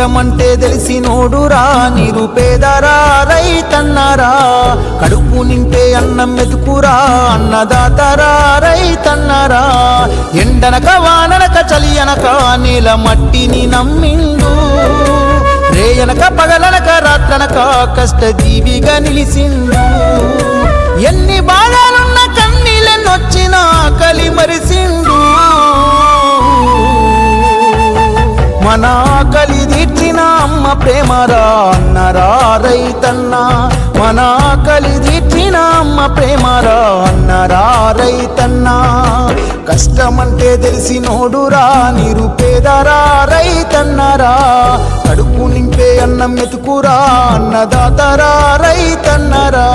కష్టమంటే తెలిసినోడురా నిరుపేదరా రైతన్నరా కడుపు నింపే అన్నం మెతుకురా అన్నదాతరా రైతన్నరా ఎండనక వాననక చలి అనక నేల మట్టిని నమ్మిండు రేయనక పగలనక రాత్రనక కష్టజీవిగా నిలిసిండు ఎన్ని బాధలున్న కన్నీళ్ళెన్నొచ్చినా ఆకలి మరిసిండు మన ఆకలి తీర్చిన అమ్మ ప్రేమరా అన్నరా రైతన్న మన ఆకలి తీర్చిన అమ్మ ప్రేమరా అన్నరా రైతన్న కష్టమంటే తెలిసినోడురా నిరుపేదరా రైతన్నరా కడుపు నింపే అన్నం మెతుకురా అన్నదాతరా రైతన్నరా